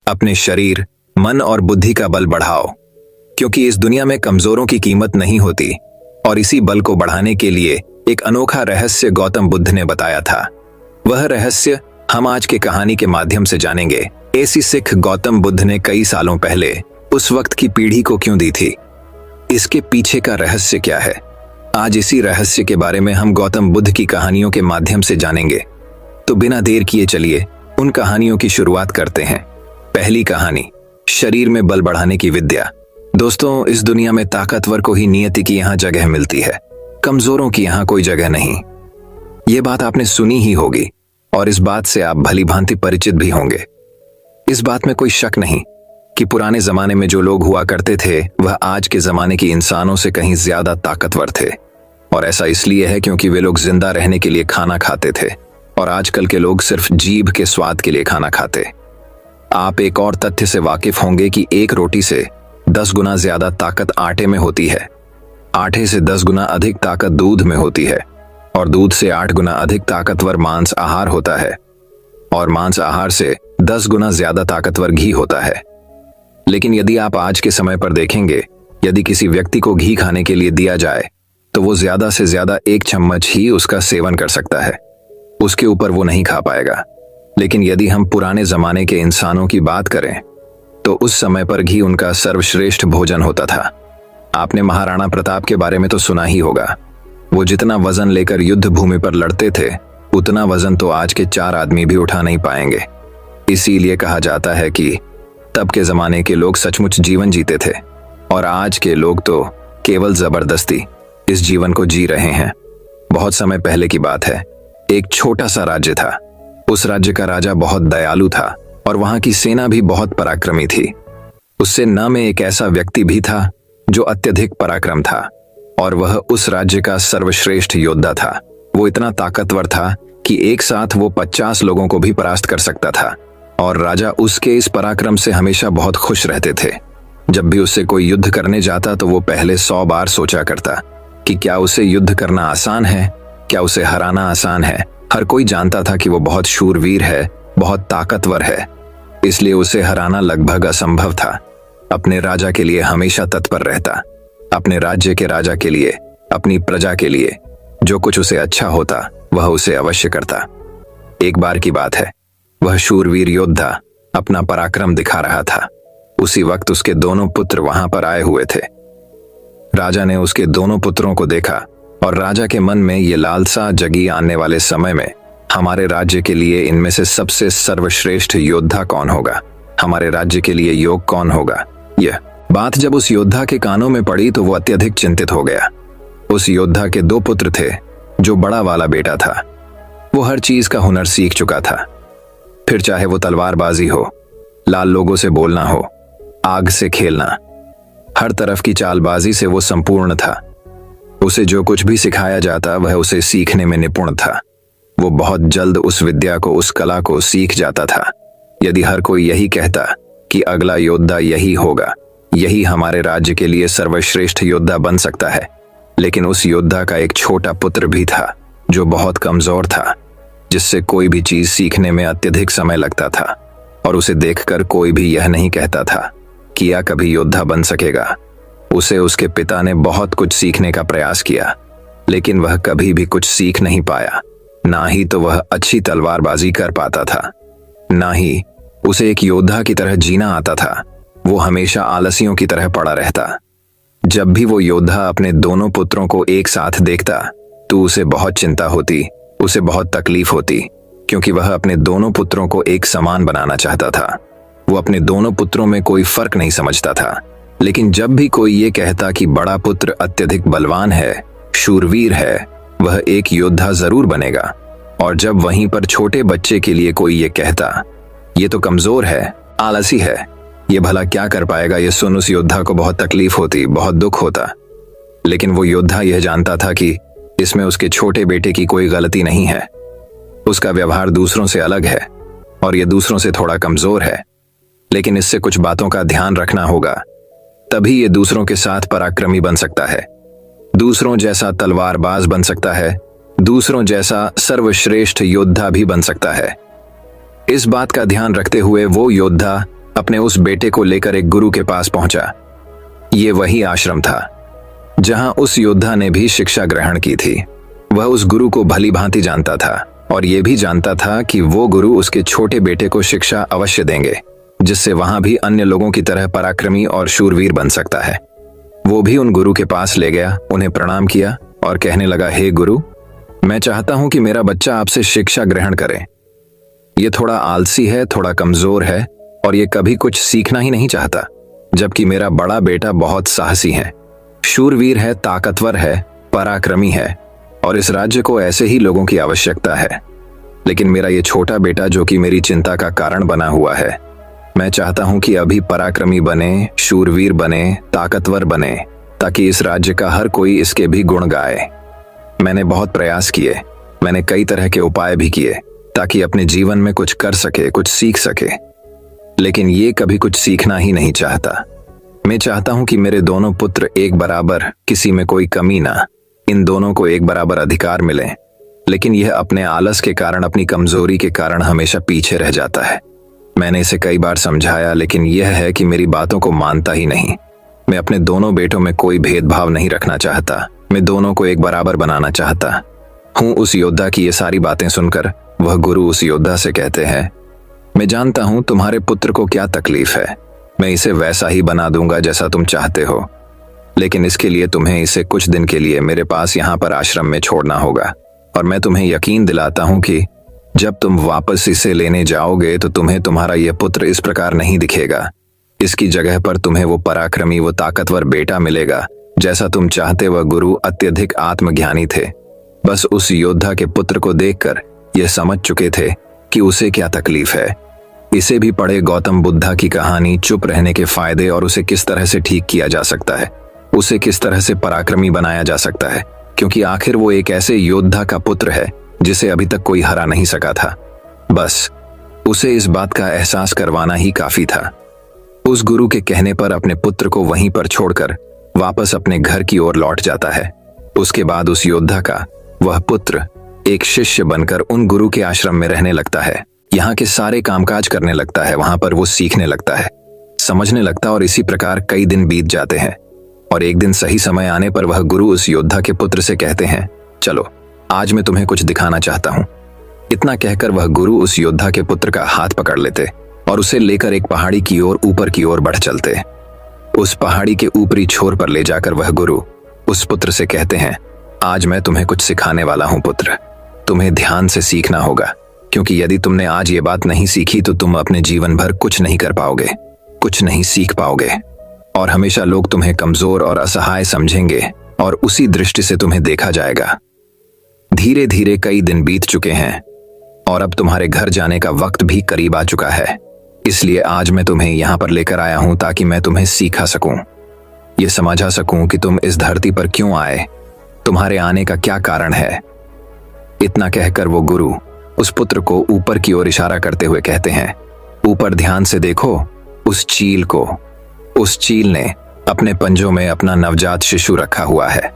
अपने शरीर, मन और बुद्धि का बल बढ़ाओ, क्योंकि इस दुनिया में कमजोरों की कीमत नहीं होती। और इसी बल को बढ़ाने के लिए एक अनोखा रहस्य गौतम बुद्ध ने बताया था। वह रहस्य हम आज के कहानी के माध्यम से जानेंगे। ऐसी सिख गौतम बुद्ध ने कई सालों पहले उस वक्त की पीढ़ी को क्यों दी थी? इसके पीछे का रहस्य क्या है? आज इसी रहस्य के बारे में हम गौतम बुद्ध की कहानियों के माध्यम से जानेंगे। तो बिना देर किए चलिए उन कहानियों की शुरुआत करते हैं। पहली कहानी, शरीर में बल बढ़ाने की विद्या। दोस्तों, इस दुनिया में ताकतवर को ही नियति की यहाँ जगह मिलती है, कमजोरों की यहाँ कोई जगह नहीं। ये बात आपने सुनी ही होगी और इस बात से आप भली भांति परिचित भी होंगे। इस बात में कोई शक नहीं कि पुराने जमाने में जो लोग हुआ करते थे वह आज के जमाने के इंसानों से कहीं ज्यादा ताकतवर थे। और ऐसा इसलिए है क्योंकि वे लोग जिंदा रहने के लिए खाना खाते थे और आजकल के लोग सिर्फ जीभ के स्वाद के लिए खाना खाते। आप एक और तथ्य से वाकिफ होंगे कि एक रोटी से 10 गुना ज्यादा ताकत आटे में होती है, आटे से 10 गुना अधिक ताकत दूध में होती है और दूध से 8 गुना अधिक ताकतवर मांस आहार होता है और मांस आहार से 10 गुना ज्यादा ताकतवर घी होता है। लेकिन यदि आप आज के समय पर देखेंगे, यदि किसी व्यक्ति को घी खाने के लिए दिया जाए तो वो ज्यादा से ज्यादा 1 चम्मच ही उसका सेवन कर सकता है, उसके ऊपर वो नहीं खा पाएगा। लेकिन यदि हम पुराने जमाने के इंसानों की बात करें तो उस समय पर घी उनका सर्वश्रेष्ठ भोजन होता था। आपने महाराणा प्रताप के बारे में तो सुना ही होगा। वो जितना वजन लेकर युद्ध भूमि पर लड़ते थे उतना वजन तो आज के 4 आदमी भी उठा नहीं पाएंगे। इसीलिए कहा जाता है कि तब के जमाने के लोग सचमुच जीवन जीते थे और आज के लोग तो केवल जबरदस्ती इस जीवन को जी रहे हैं। बहुत समय पहले की बात है, एक छोटा सा राज्य था। उस राज्य का राजा बहुत दयालु था और वहां की सेना भी बहुत पराक्रमी थी। उस सेना में एक ऐसा व्यक्ति भी था जो अत्यधिक पराक्रम था और वह उस राज्य का सर्वश्रेष्ठ योद्धा था। वो इतना ताकतवर था कि एक साथ वो 50 लोगों को भी परास्त कर सकता था और राजा उसके इस पराक्रम से हमेशा बहुत खुश रहते थे। जब भी उससे कोई युद्ध करने जाता तो वो पहले 100 बार सोचा करता कि क्या उसे युद्ध करना आसान है, क्या उसे हराना आसान है। हर कोई जानता था कि वो बहुत शूरवीर है, बहुत ताकतवर है, इसलिए उसे हराना लगभग असंभव था। अपने राजा के लिए हमेशा तत्पर रहता, अपने राज्य के राजा के लिए, अपनी प्रजा के लिए जो कुछ उसे अच्छा होता वह उसे अवश्य करता। एक बार की बात है, वह शूरवीर योद्धा अपना पराक्रम दिखा रहा था। उसी वक्त उसके दोनों पुत्र वहां पर आए हुए थे। राजा ने उसके दोनों पुत्रों को देखा और राजा के मन में ये लालसा जगी, आने वाले समय में हमारे राज्य के लिए इनमें से सबसे सर्वश्रेष्ठ योद्धा कौन होगा, हमारे राज्य के लिए योग कौन होगा। यह बात जब उस योद्धा के कानों में पड़ी तो वो अत्यधिक चिंतित हो गया। उस योद्धा के 2 पुत्र थे। जो बड़ा वाला बेटा था वो हर चीज का हुनर सीख चुका था, फिर चाहे वो तलवारबाजी हो, लाल लोगों से बोलना हो, आग से खेलना, हर तरफ की चालबाजी से वो संपूर्ण था। उसे जो कुछ भी सिखाया जाता वह उसे सीखने में निपुण था। वो बहुत जल्द उस विद्या को, उस कला को सीख जाता था। यदि हर कोई यही कहता कि अगला योद्धा यही होगा, यही हमारे राज्य के लिए सर्वश्रेष्ठ योद्धा बन सकता है, लेकिन उस योद्धा का एक छोटा पुत्र भी था जो बहुत कमजोर था, जिससे कोई भी चीज सीखने में अत्यधिक समय लगता था और उसे देखकर कोई भी यह नहीं कहता था कि यह कभी योद्धा बन सकेगा। उसे उसके पिता ने बहुत कुछ सीखने का प्रयास किया, लेकिन वह कभी भी कुछ सीख नहीं पाया। ना ही तो वह अच्छी तलवारबाजी कर पाता था, ना ही उसे एक योद्धा की तरह जीना आता था। वो हमेशा आलसियों की तरह पड़ा रहता। जब भी वो योद्धा अपने दोनों पुत्रों को एक साथ देखता तो उसे बहुत चिंता होती, उसे बहुत तकलीफ होती, क्योंकि वह अपने दोनों पुत्रों को एक समान बनाना चाहता था। वो अपने दोनों पुत्रों में कोई फर्क नहीं समझता था। लेकिन जब भी कोई ये कहता कि बड़ा पुत्र अत्यधिक बलवान है, शूरवीर है, वह एक योद्धा जरूर बनेगा, और जब वहीं पर छोटे बच्चे के लिए कोई ये कहता ये तो कमजोर है, आलसी है, ये भला क्या कर पाएगा, ये सुन उस योद्धा को बहुत तकलीफ होती, बहुत दुख होता। लेकिन वो योद्धा यह जानता था कि इसमें उसके छोटे बेटे की कोई गलती नहीं है। उसका व्यवहार दूसरों से अलग है और ये दूसरों से थोड़ा कमजोर है, लेकिन इससे कुछ बातों का ध्यान रखना होगा, तभी ये दूसरों के साथ पराक्रमी बन सकता है, दूसरों जैसा तलवारबाज बन सकता है, दूसरों जैसा सर्वश्रेष्ठ योद्धा भी बन सकता है। इस बात का ध्यान रखते हुए वो योद्धा अपने उस बेटे को लेकर एक गुरु के पास पहुंचा। ये वही आश्रम था जहां उस योद्धा ने भी शिक्षा ग्रहण की थी। वह उस गुरु को भली भांति जानता था और यह भी जानता था कि वो गुरु उसके छोटे बेटे को शिक्षा अवश्य देंगे, जिससे वहां भी अन्य लोगों की तरह पराक्रमी और शूरवीर बन सकता है। वो भी उन गुरु के पास ले गया, उन्हें प्रणाम किया और कहने लगा, हे गुरु, मैं चाहता हूं कि मेरा बच्चा आपसे शिक्षा ग्रहण करे। ये थोड़ा आलसी है, थोड़ा कमजोर है और ये कभी कुछ सीखना ही नहीं चाहता, जबकि मेरा बड़ा बेटा बहुत साहसी है, शूरवीर है, ताकतवर है, पराक्रमी है और इस राज्य को ऐसे ही लोगों की आवश्यकता है। लेकिन मेरा ये छोटा बेटा, जो कि मेरी चिंता का कारण बना हुआ है, मैं चाहता हूं कि अभी पराक्रमी बने, शूरवीर बने, ताकतवर बने, ताकि इस राज्य का हर कोई इसके भी गुण गाए। मैंने बहुत प्रयास किए, मैंने कई तरह के उपाय भी किए ताकि अपने जीवन में कुछ कर सके, कुछ सीख सके, लेकिन ये कभी कुछ सीखना ही नहीं चाहता। मैं चाहता हूं कि मेरे दोनों पुत्र एक बराबर, किसी में कोई कमी ना, इन दोनों को एक बराबर अधिकार मिले, लेकिन यह अपने आलस के कारण, अपनी कमजोरी के कारण हमेशा पीछे रह जाता है। मैंने इसे कई बार समझाया, लेकिन यह है कि मेरी बातों को मानता ही नहीं। मैं अपने दोनों बेटों में कोई भेदभाव नहीं रखना चाहता, मैं दोनों को एक बराबर बनाना चाहता हूं। उस योद्धा की ये सारी बातें सुनकर वह गुरु उस योद्धा से कहते हैं, मैं जानता हूं तुम्हारे पुत्र को क्या तकलीफ है, मैं इसे वैसा ही बना दूंगा जैसा तुम चाहते हो, लेकिन इसके लिए तुम्हें इसे कुछ दिन के लिए मेरे पास यहाँ पर आश्रम में छोड़ना होगा। और मैं तुम्हें यकीन दिलाता हूं कि जब तुम वापस इसे लेने जाओगे तो तुम्हें तुम्हारा यह पुत्र इस प्रकार नहीं दिखेगा। इसकी जगह पर तुम्हें वो पराक्रमी, वो ताकतवर बेटा मिलेगा जैसा तुम चाहते। वह गुरु अत्यधिक आत्मज्ञानी थे, बस उस योद्धा के पुत्र को देखकर यह समझ चुके थे कि उसे क्या तकलीफ है। इसे भी पढ़े गौतम बुद्धा की कहानी, चुप रहने के फायदे और उसे किस तरह से ठीक किया जा सकता है, उसे किस तरह से पराक्रमी बनाया जा सकता है, क्योंकि आखिर वो एक ऐसे योद्धा का पुत्र है जिसे अभी तक कोई हरा नहीं सका था। बस उसे इस बात का एहसास करवाना ही काफी था। उस गुरु के कहने पर अपने पुत्र को वहीं पर छोड़कर वापस अपने घर की ओर लौट जाता है। उसके बाद उस योद्धा का वह पुत्र एक शिष्य बनकर उन गुरु के आश्रम में रहने लगता है। यहाँ के सारे कामकाज करने लगता है, वहां पर वो सीखने लगता है, समझने लगता है और इसी प्रकार कई दिन बीत जाते हैं। और एक दिन सही समय आने पर वह गुरु उस योद्धा के पुत्र से कहते हैं, चलो आज मैं तुम्हें कुछ दिखाना चाहता हूँ। इतना कहकर वह गुरु उस योद्धा के पुत्र का हाथ पकड़ लेते और उसे लेकर एक पहाड़ी की ओर, ऊपर की ओर बढ़ चलते। उस पहाड़ी के ऊपरी छोर पर ले जाकर वह गुरु उस पुत्र से कहते हैं, आज मैं तुम्हें कुछ सिखाने वाला हूं पुत्र, तुम्हें ध्यान से सीखना होगा, क्योंकि यदि तुमने आज ये बात नहीं सीखी तो तुम अपने जीवन भर कुछ नहीं कर पाओगे, कुछ नहीं सीख पाओगे और हमेशा लोग तुम्हें कमजोर और असहाय समझेंगे और उसी दृष्टि से तुम्हें देखा जाएगा। धीरे धीरे कई दिन बीत चुके हैं और अब तुम्हारे घर जाने का वक्त भी करीब आ चुका है, इसलिए आज मैं तुम्हें यहां पर लेकर आया हूं ताकि मैं तुम्हें सिखा सकूं, ये समझा सकूं कि तुम इस धरती पर क्यों आए, तुम्हारे आने का क्या कारण है। इतना कहकर वो गुरु उस पुत्र को ऊपर की ओर इशारा करते हुए कहते हैं, ऊपर ध्यान से देखो उस चील को। उस चील ने अपने पंजों में अपना नवजात शिशु रखा हुआ है।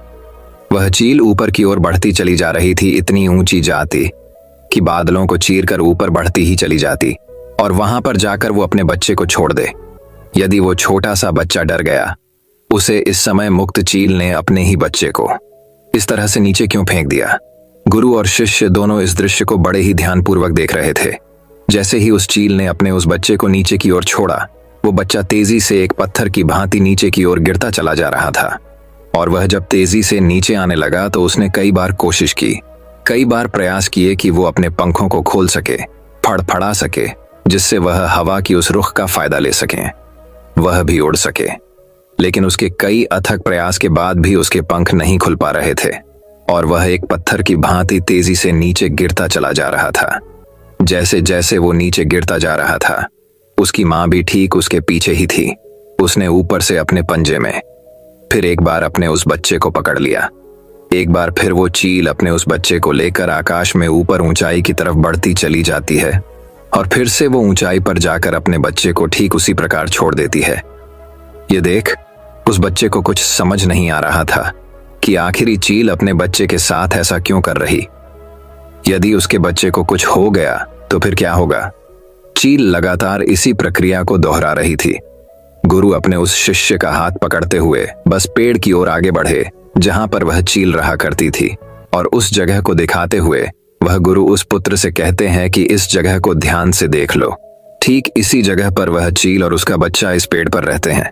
वह चील ऊपर की ओर बढ़ती चली जा रही थी, इतनी ऊंची जाती कि बादलों को चीरकर ऊपर बढ़ती ही चली जाती और वहां पर जाकर वो अपने बच्चे को छोड़ दे। यदि वो छोटा सा बच्चा डर गया, उसे इस समय मुक्त चील ने अपने ही बच्चे को इस तरह से नीचे क्यों फेंक दिया। गुरु और शिष्य दोनों इस दृश्य को बड़े ही ध्यानपूर्वक देख रहे थे। जैसे ही उस चील ने अपने उस बच्चे को नीचे की ओर छोड़ा, वो बच्चा तेजी से एक पत्थर की भांति नीचे की ओर गिरता चला जा रहा था और वह जब तेजी से नीचे आने लगा तो उसने कई बार कोशिश की, कई बार प्रयास किए कि वो अपने पंखों को खोल सके, फड़फड़ा सके, जिससे वह हवा की उस रुख का फायदा ले सके, वह भी उड़ सके। लेकिन उसके कई अथक प्रयास के बाद भी उसके पंख नहीं खुल पा रहे थे और वह एक पत्थर की भांति तेजी से नीचे गिरता चला जा रहा था। जैसे जैसे वो नीचे गिरता जा रहा था, उसकी मां भी ठीक उसके पीछे ही थी। उसने ऊपर से अपने पंजे में फिर एक बार अपने उस बच्चे को पकड़ लिया। एक बार फिर वो चील अपने उस बच्चे को लेकर आकाश में ऊपर ऊंचाई की तरफ बढ़ती चली जाती है और फिर से वो ऊंचाई पर जाकर अपने बच्चे को ठीक उसी प्रकार छोड़ देती है। ये देख उस बच्चे को कुछ समझ नहीं आ रहा था कि आखिरी चील अपने बच्चे के साथ ऐसा क्यों कर रही। यदि उसके बच्चे को कुछ हो गया तो फिर क्या होगा। चील लगातार इसी प्रक्रिया को दोहरा रही थी। गुरु अपने उस शिष्य का हाथ पकड़ते हुए बस पेड़ की ओर आगे बढ़े जहां पर वह चील रहा करती थी, और उस जगह को दिखाते हुए वह गुरु उस पुत्र से कहते हैं कि इस जगह को ध्यान से देख लो। ठीक इसी जगह पर वह चील और उसका बच्चा इस पेड़ पर रहते हैं।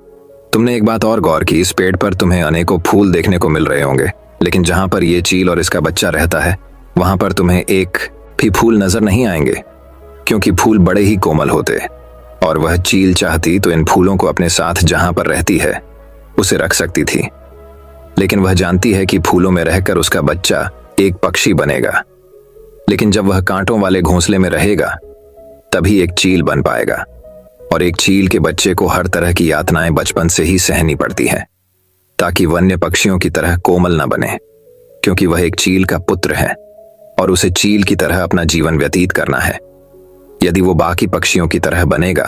तुमने एक बात और गौर की, इस पेड़ पर तुम्हें अनेकों फूल देखने को मिल रहे होंगे, लेकिन जहां पर यह चील और इसका बच्चा रहता है वहां पर तुम्हें एक भी फूल नजर नहीं आएंगे, क्योंकि फूल बड़े ही कोमल होते। और वह चील चाहती तो इन फूलों को अपने साथ जहां पर रहती है उसे रख सकती थी, लेकिन वह जानती है कि फूलों में रहकर उसका बच्चा एक पक्षी बनेगा, लेकिन जब वह कांटों वाले घोंसले में रहेगा तभी एक चील बन पाएगा। और एक चील के बच्चे को हर तरह की यातनाएं बचपन से ही सहनी पड़ती है ताकि वन्य पक्षियों की तरह कोमल न बने, क्योंकि वह एक चील का पुत्र है और उसे चील की तरह अपना जीवन व्यतीत करना है। यदि वो बाकी पक्षियों की तरह बनेगा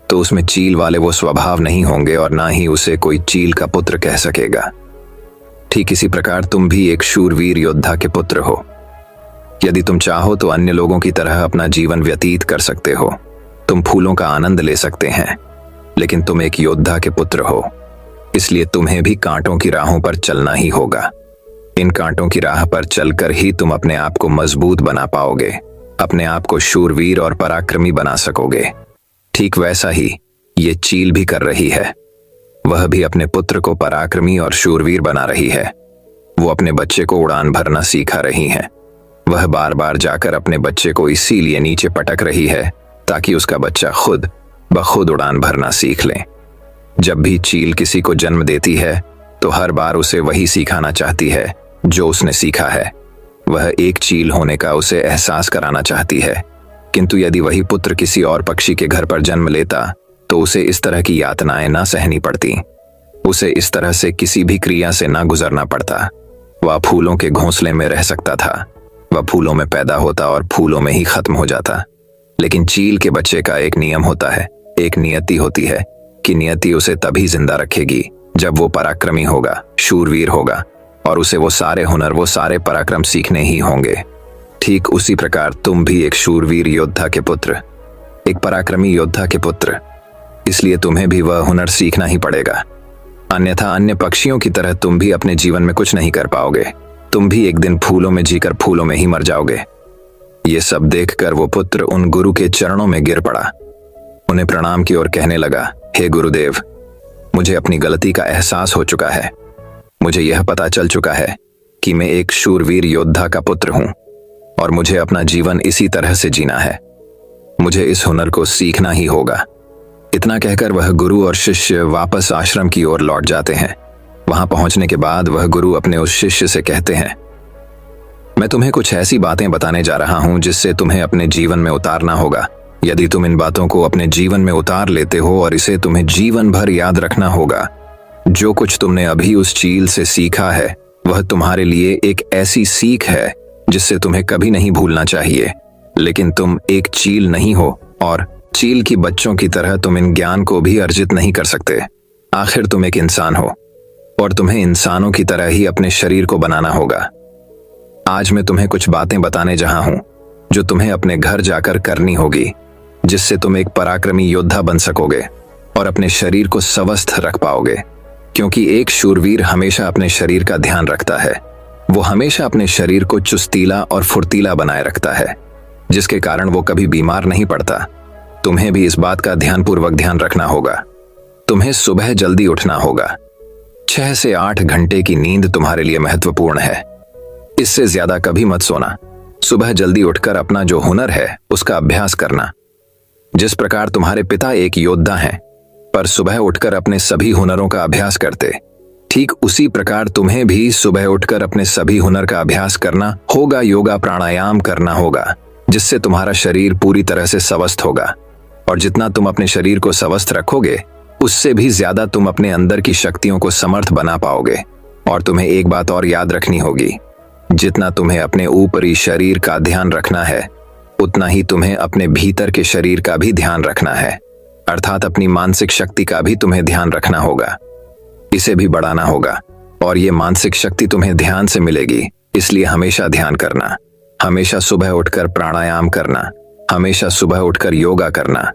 तो उसमें चील वाले वो स्वभाव नहीं होंगे और ना ही उसे कोई चील का पुत्र कह सकेगा। ठीक इसी प्रकार तुम भी एक शूरवीर योद्धा के पुत्र हो। यदि तुम चाहो तो अन्य लोगों की तरह अपना जीवन व्यतीत कर सकते हो, तुम फूलों का आनंद ले सकते हैं, लेकिन तुम एक योद्धा के पुत्र हो, इसलिए तुम्हें भी कांटों की राहों पर चलना ही होगा। इन कांटों की राह पर चलकर ही तुम अपने आप को मजबूत बना पाओगे, अपने आप को शूरवीर और पराक्रमी बना सकोगे। ठीक वैसा ही ये चील भी कर रही है। वह भी अपने पुत्र को पराक्रमी और शूरवीर बना रही है। वो अपने बच्चे को उड़ान भरना सिखा रही है। वह बार बार जाकर अपने बच्चे को इसीलिए नीचे पटक रही है ताकि उसका बच्चा खुद ब खुद उड़ान भरना सीख ले। जब भी चील किसी को जन्म देती है तो हर बार उसे वही सिखाना चाहती है जो उसने सीखा है। वह एक चील होने का उसे एहसास कराना चाहती है, किंतु यदि वही पुत्र किसी और पक्षी के घर पर जन्म लेता तो उसे इस तरह की यातनाएं ना सहनी पड़ती, उसे इस तरह से किसी भी क्रिया से ना गुजरना पड़ता। वह फूलों के घोंसले में रह सकता था, वह फूलों में पैदा होता और फूलों में ही खत्म हो जाता। लेकिन चील के बच्चे का एक नियम होता है, एक नियति होती है कि नियति उसे तभी जिंदा रखेगी जब वो पराक्रमी होगा, शूरवीर होगा, और उसे वो सारे हुनर, वो सारे पराक्रम सीखने ही होंगे। ठीक उसी प्रकार तुम भी एक शूरवीर योद्धा के पुत्र, एक पराक्रमी योद्धा के पुत्र, इसलिए तुम्हें भी वह हुनर सीखना ही पड़ेगा, अन्यथा अन्य पक्षियों की तरह तुम भी अपने जीवन में कुछ नहीं कर पाओगे। तुम भी एक दिन फूलों में जीकर फूलों में ही मर जाओगे। ये सब देखकर वो पुत्र उन गुरु के चरणों में गिर पड़ा, उन्हें प्रणाम की और कहने लगा, हे गुरुदेव, मुझे अपनी गलती का एहसास हो चुका है। मुझे यह पता चल चुका है कि मैं एक शूरवीर योद्धा का पुत्र हूं और मुझे अपना जीवन इसी तरह से जीना है। मुझे इस हुनर को सीखना ही होगा। इतना कहकर वह गुरु और शिष्य वापस आश्रम की ओर लौट जाते हैं। वहां पहुंचने के बाद वह गुरु अपने उस शिष्य से कहते हैं, मैं तुम्हें कुछ ऐसी बातें बताने जा रहा हूं जिससे तुम्हें अपने जीवन में उतारना होगा। यदि तुम इन बातों को अपने जीवन में उतार लेते हो और इसे तुम्हें जीवन भर याद रखना होगा, जो कुछ तुमने अभी उस चील से सीखा है वह तुम्हारे लिए एक ऐसी सीख है जिससे तुम्हें कभी नहीं भूलना चाहिए। लेकिन तुम एक चील नहीं हो और चील की बच्चों की तरह तुम इन ज्ञान को भी अर्जित नहीं कर सकते। आखिर तुम एक इंसान हो और तुम्हें इंसानों की तरह ही अपने शरीर को बनाना होगा। आज मैं तुम्हें कुछ बातें बताने जहां हूं जो तुम्हें अपने घर जाकर करनी होगी, जिससे तुम एक पराक्रमी योद्धा बन सकोगे और अपने शरीर को स्वस्थ रख पाओगे। क्योंकि एक शूरवीर हमेशा अपने शरीर का ध्यान रखता है। वो हमेशा अपने शरीर को चुस्तीला और फुर्तीला बनाए रखता है, जिसके कारण वो कभी बीमार नहीं पड़ता। तुम्हें भी इस बात का ध्यानपूर्वक ध्यान रखना होगा। तुम्हें सुबह जल्दी उठना होगा। 6 से 8 घंटे की नींद तुम्हारे लिए महत्वपूर्ण है। इससे ज्यादा कभी मत सोना। सुबह जल्दी उठकर अपना जो हुनर है उसका अभ्यास करना। जिस प्रकार तुम्हारे पिता एक योद्धा हैं पर सुबह उठकर अपने सभी हुनरों का अभ्यास करते, ठीक उसी प्रकार तुम्हें भी सुबह उठकर अपने सभी हुनर का अभ्यास करना होगा। योगा प्राणायाम करना होगा, जिससे तुम्हारा शरीर पूरी तरह से स्वस्थ होगा। और जितना तुम अपने शरीर को स्वस्थ रखोगे, उससे भी ज्यादा तुम अपने अंदर की शक्तियों को समर्थ बना पाओगे। और तुम्हें एक बात और याद रखनी होगी, जितना तुम्हें अपने ऊपरी शरीर का ध्यान रखना है, उतना ही तुम्हें अपने भीतर के शरीर का भी ध्यान रखना है, अर्थात अपनी मानसिक शक्ति का भी तुम्हें ध्यान रखना होगा। इसे भी बढ़ाना होगा। और ये मानसिक शक्ति तुम्हें ध्यान से मिलेगी, इसलिए हमेशा ध्यान करना, हमेशा सुबह उठकर प्राणायाम करना, हमेशा सुबह उठकर योगा करना।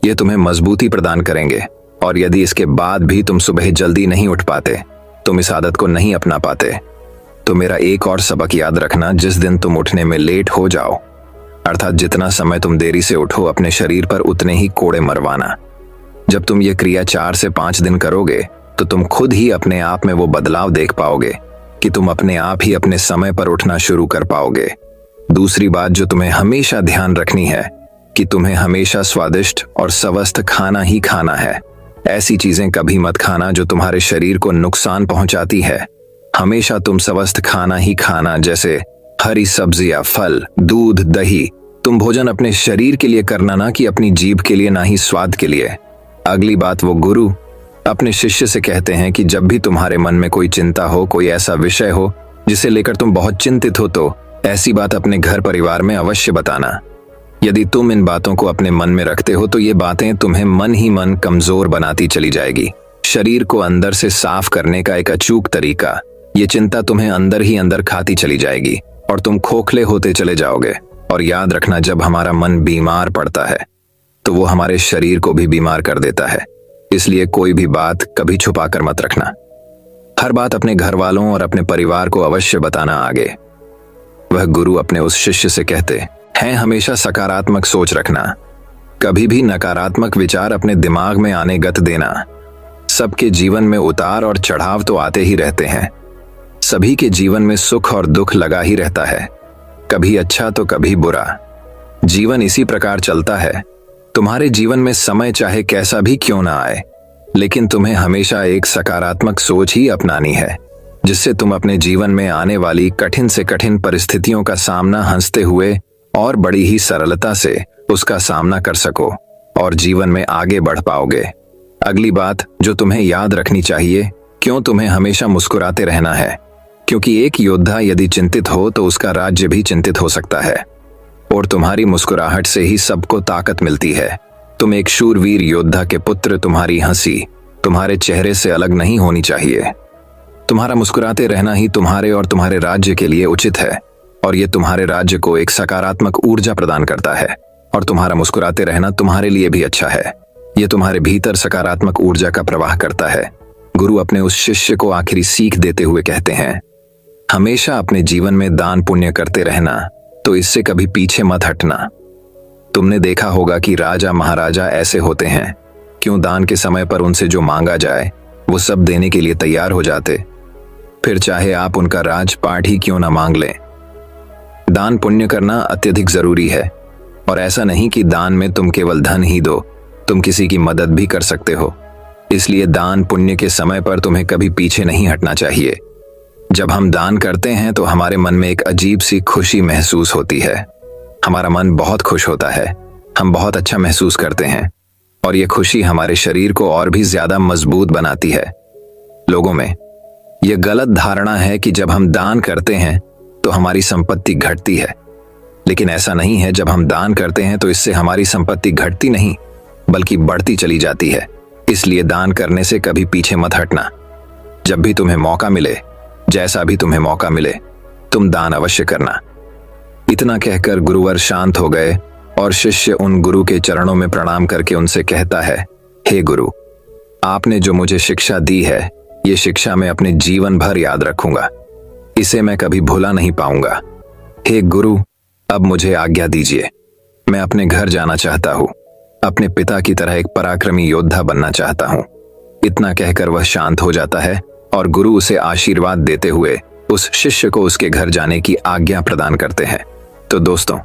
ये तुम्हें मजबूती प्रदान करेंगे। और यदि इसके बाद भी तुम सुबह जल्दी नहीं उठ पाते, तुम इस आदत को नहीं अपना पाते, तो मेरा एक और सबक याद रखना। जिस दिन तुम उठने में लेट हो जाओ, अर्थात जितना समय तुम देरी से उठो, अपने शरीर पर उतने ही कोड़े मरवाना। जब तुम ये क्रिया 4 से 5 दिन करोगे तो तुम खुद ही अपने आप में वो बदलाव देख पाओगे कि तुम अपने आप ही अपने समय पर उठना शुरू कर पाओगे। दूसरी बात जो तुम्हें हमेशा ध्यान रखनी है कि तुम्हें हमेशा स्वादिष्ट और स्वस्थ खाना ही खाना है। ऐसी चीजें कभी मत खाना जो तुम्हारे शरीर को नुकसान पहुंचाती है। हमेशा तुम स्वस्थ खाना ही खाना, जैसे हरी सब्जियां, फल, दूध, दही। तुम भोजन अपने शरीर के लिए करना, ना कि अपनी जीभ के लिए, ना ही स्वाद के लिए। अगली बात, वो गुरु अपने शिष्य से कहते हैं कि जब भी तुम्हारे मन में कोई चिंता हो, कोई ऐसा विषय हो जिसे लेकर तुम बहुत चिंतित हो, तो ऐसी बात अपने घर परिवार में अवश्य बताना। यदि तुम इन बातों को अपने मन में रखते हो तो ये बातें तुम्हें मन ही मन कमजोर बनाती चली जाएगी। शरीर को अंदर से साफ करने का एक अचूक तरीका, ये चिंता तुम्हें अंदर ही अंदर खाती चली जाएगी और तुम खोखले होते चले जाओगे। और याद रखना, जब हमारा मन बीमार पड़ता है तो वो हमारे शरीर को भी बीमार कर देता है। इसलिए कोई भी बात कभी छुपा कर मत रखना। हर बात अपने घर वालों और अपने परिवार को अवश्य बताना आगे। वह गुरु अपने उस शिष्य से कहते हैं, हमेशा सकारात्मक सोच रखना, कभी भी नकारात्मक विचार अपने दिमाग में आने गत देना। सबके जीवन में उतार और चढ़ाव तो आते ही रहते हैं। सभी के जीवन में सुख और दुख लगा ही रहता है, कभी अच्छा तो कभी बुरा। जीवन इसी प्रकार चलता है। तुम्हारे जीवन में समय चाहे कैसा भी क्यों ना आए, लेकिन तुम्हें हमेशा एक सकारात्मक सोच ही अपनानी है, जिससे तुम अपने जीवन में आने वाली कठिन से कठिन परिस्थितियों का सामना हंसते हुए और बड़ी ही सरलता से उसका सामना कर सको और जीवन में आगे बढ़ पाओगे। अगली बात जो तुम्हें याद रखनी चाहिए, क्यों तुम्हें हमेशा मुस्कुराते रहना है, क्योंकि एक योद्धा यदि चिंतित हो तो उसका राज्य भी चिंतित हो सकता है। और तुम्हारी मुस्कुराहट से ही सबको ताकत मिलती है। तुम एक शूरवीर योद्धा के पुत्र, तुम्हारी हंसी तुम्हारे चेहरे से अलग नहीं होनी चाहिए। तुम्हारा मुस्कुराते रहना ही तुम्हारे और तुम्हारे राज्य के लिए उचित है, और ये तुम्हारे राज्य को एक सकारात्मक ऊर्जा प्रदान करता है। और तुम्हारा मुस्कुराते रहना तुम्हारे लिए भी अच्छा है, ये तुम्हारे भीतर सकारात्मक ऊर्जा का प्रवाह करता है। गुरु अपने उस शिष्य को आखिरी सीख देते हुए कहते हैं, हमेशा अपने जीवन में दान पुण्य करते रहना, तो इससे कभी पीछे मत हटना। तुमने देखा होगा कि राजा महाराजा ऐसे होते हैं, क्यों दान के समय पर उनसे जो मांगा जाए वो सब देने के लिए तैयार हो जाते, फिर चाहे आप उनका राजपाट ही क्यों ना मांग लें। दान पुण्य करना अत्यधिक जरूरी है, और ऐसा नहीं कि दान में तुम केवल धन ही दो, तुम किसी की मदद भी कर सकते हो। इसलिए दान पुण्य के समय पर तुम्हें कभी पीछे नहीं हटना चाहिए। जब हम दान करते हैं तो हमारे मन में एक अजीब सी खुशी महसूस होती है। हमारा मन बहुत खुश होता है, हम बहुत अच्छा महसूस करते हैं, और ये खुशी हमारे शरीर को और भी ज्यादा मजबूत बनाती है। लोगों में यह गलत धारणा है कि जब हम दान करते हैं तो हमारी संपत्ति घटती है, लेकिन ऐसा नहीं है। जब हम दान करते हैं तो इससे हमारी संपत्ति घटती नहीं, बल्कि बढ़ती चली जाती है। इसलिए दान करने से कभी पीछे मत हटना। जब भी तुम्हें मौका मिले, जैसा भी तुम्हें मौका मिले, तुम दान अवश्य करना। इतना कहकर गुरुवर शांत हो गए और शिष्य उन गुरु के चरणों में प्रणाम करके उनसे कहता है, हे गुरु, आपने जो मुझे शिक्षा दी है, ये शिक्षा मैं अपने जीवन भर याद रखूंगा, इसे मैं कभी भुला नहीं पाऊंगा। हे गुरु, अब मुझे आज्ञा दीजिए, मैं अपने घर जाना चाहता हूँ, अपने पिता की तरह एक पराक्रमी योद्धा बनना चाहता हूँ। इतना कहकर वह शांत हो जाता है और गुरु उसे आशीर्वाद देते हुए उस शिष्य को उसके घर जाने की आज्ञा प्रदान करते हैं। तो दोस्तों,